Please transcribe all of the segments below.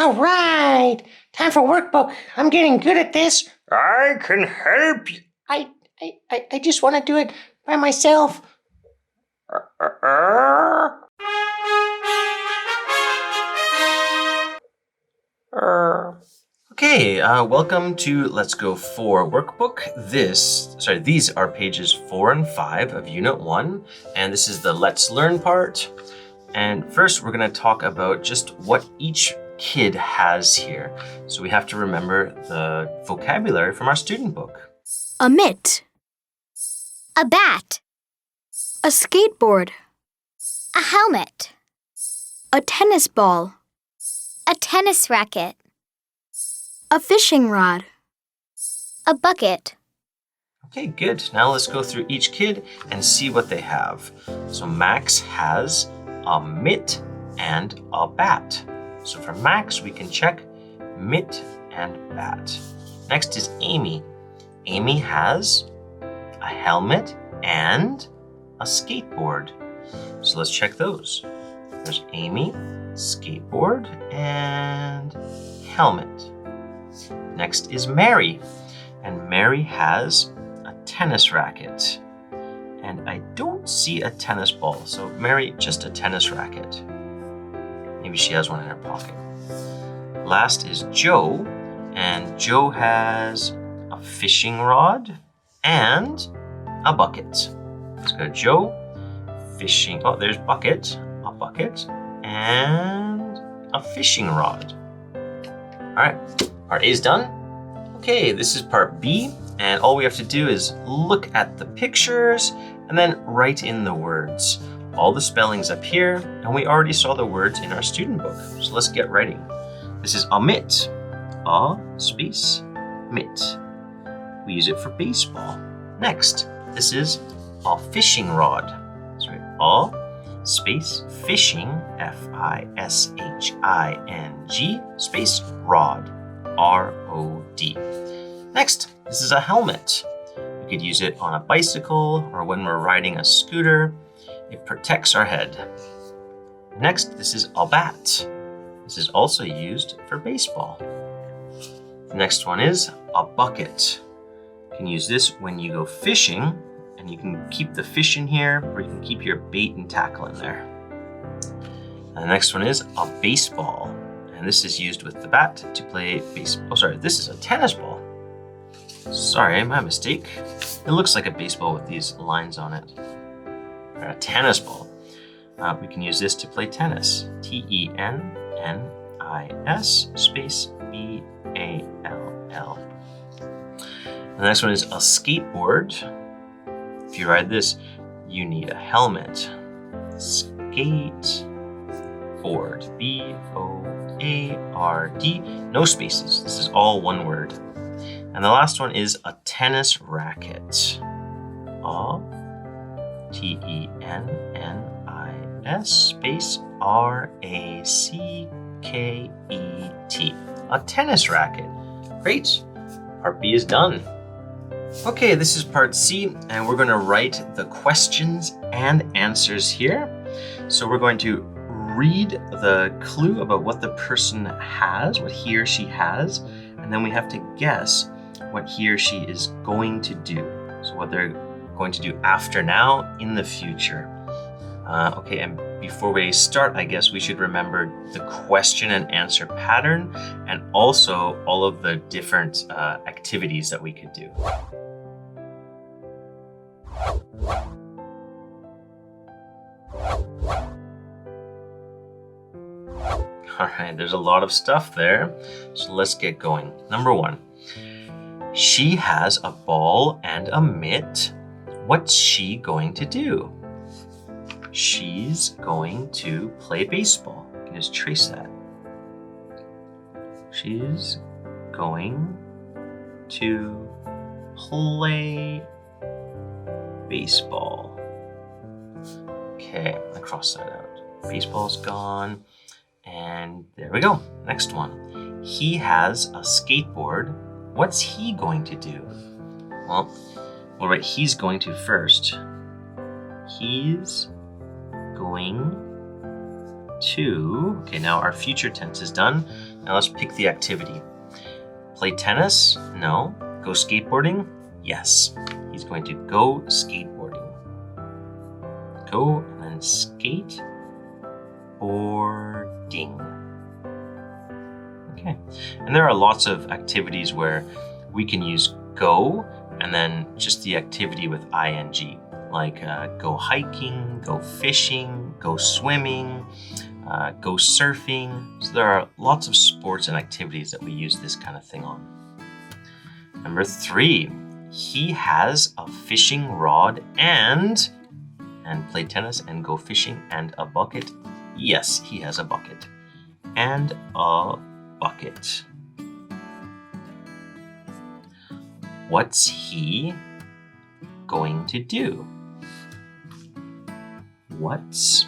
All right, time for workbook. I'm getting good at this. I can help you. I just want to do it by myself. Okay, welcome to Let's Go 4 workbook. These are pages 4 and 5 of Unit 1, and this is the Let's Learn part. And first, we're going to talk about just what each kid has here. So we have to remember the vocabulary from our student book. A mitt. A bat. A skateboard. A helmet. A tennis ball. A tennis racket. A fishing rod. A bucket. Okay, good. Now let's go through each kid and see what they have. So Max has a mitt and a bat. So for Max, we can check mitt and bat. Next is Amy. Amy has a helmet and a skateboard. So let's check those. There's Amy, skateboard, and helmet. Next is Mary. And Mary has a tennis racket. And I don't see a tennis ball. So Mary, just a tennis racket. Maybe she has one in her pocket. Last is Joe. And Joe has a fishing rod and a bucket. Let's go Joe, fishing. Oh, there's bucket, a bucket, and a fishing rod. All right, part A is done. Okay, this is part B, and all we have to do is look at the pictures and then write in the words. All the spellings up here, and we already saw the words in our student book. So let's get writing. This is a mitt, a space mitt. We use it for baseball. Next, this is a fishing rod. That's right, a space fishing, F-I-S-H-I-N-G, space rod, R-O-D. Next, this is a helmet. We could use it on a bicycle or when we're riding a scooter. It protects our head. Next, this is a bat. This is also used for baseball. The next one is a bucket. You can use this when you go fishing, and you can keep the fish in here, or you can keep your bait and tackle in there. And the next one is a baseball. And this is used with the bat to play baseball. Oh, sorry, this is a tennis ball. Sorry, my mistake. It looks like a baseball with these lines on it. Or a tennis ball. We can use this to play tennis. T-E-N-N-I-S space B-A-L-L. The next one is a skateboard. If you ride this, you need a helmet. Skateboard. B-O-A-R-D. No spaces. This is all one word. And the last one is a tennis racket. T-E-N-N-I-S space R-A-C-K-E-T. A tennis racket. Great. Part B is done. Okay, this is part C, and we're going to write the questions and answers here. So we're going to read the clue about what the person has, what he or she has, and then we have to guess what he or she is going to do. So what they're going to do after now, in the future. Okay, and before we start, I guess we should remember the question and answer pattern and also all of the different activities that we could do. All right, there's a lot of stuff there, so let's get going. Number 1, she has a ball and a mitt. What's she going to do? She's going to play baseball. You can just trace that. She's going to play baseball. Okay, I'm gonna cross that out. Baseball's gone. And there we go. Next one. He has a skateboard. What's he going to do? Well, we'll write he's going to first. He's going to. Okay, now our future tense is done. Now let's pick the activity. Play tennis? No. Go skateboarding? Yes. He's going to go skateboarding. Go and then skate boarding. Okay. And there are lots of activities where we can use go and then just the activity with ing, like go hiking, go fishing, go swimming, go surfing. So there are lots of sports and activities that we use this kind of thing on. Number 3, he has a fishing rod and play tennis and go fishing and a bucket. Yes, he has a bucket and a bucket. What's he going to do? What's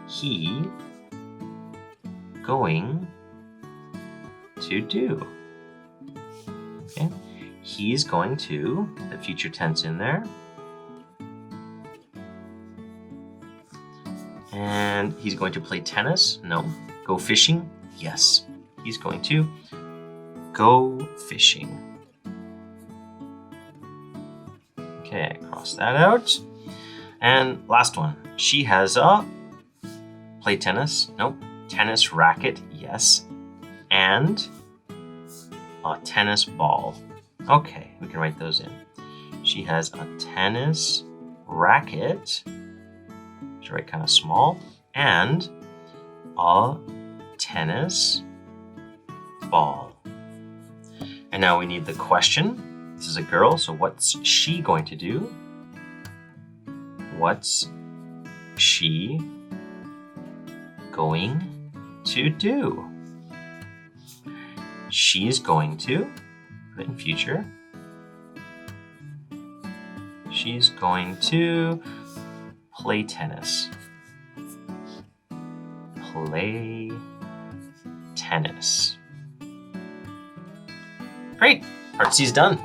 he going to do? Okay, he's going to, the future tense in there. And he's going to play tennis? No. Go fishing? Yes. He's going to go fishing. Okay, cross that out. And last one. She has a play tennis? Nope. Tennis racket? Yes. And a tennis ball. Okay, we can write those in. She has a tennis racket. Should write kind of small. And a tennis ball. And now we need the question. This is a girl, so what's she going to do? What's she going to do? She's going to, put it in future. She's going to play tennis. Play tennis. Great, part C is done.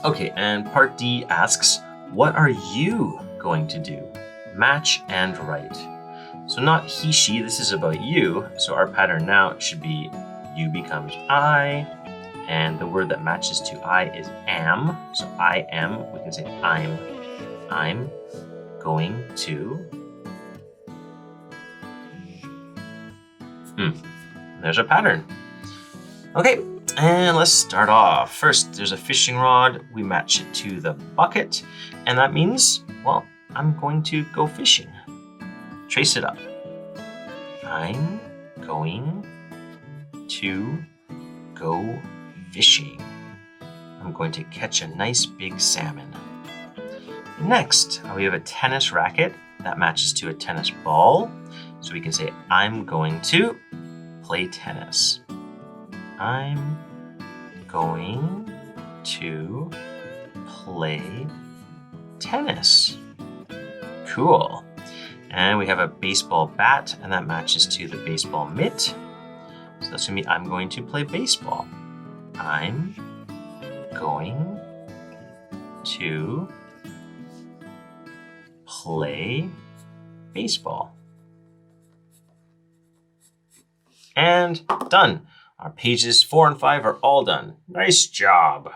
Okay, and part D asks, what are you going to do? Match and write. So not he, she, this is about you. So our pattern now should be you becomes I, and the word that matches to I is am. So I am, we can say I'm going to. There's our pattern. Okay, and let's start off. First, there's a fishing rod. We match it to the bucket, and that means, well, I'm going to go fishing. Trace it up. I'm going to go fishing. I'm going to catch a nice big salmon. Next, we have a tennis racket that matches to a tennis ball. So we can say, I'm going to play tennis. I'm going to play tennis. Cool. And we have a baseball bat, and that matches to the baseball mitt. So that's going to mean I'm going to play baseball. I'm going to play baseball. And done. Our pages 4 and 5 are all done. Nice job.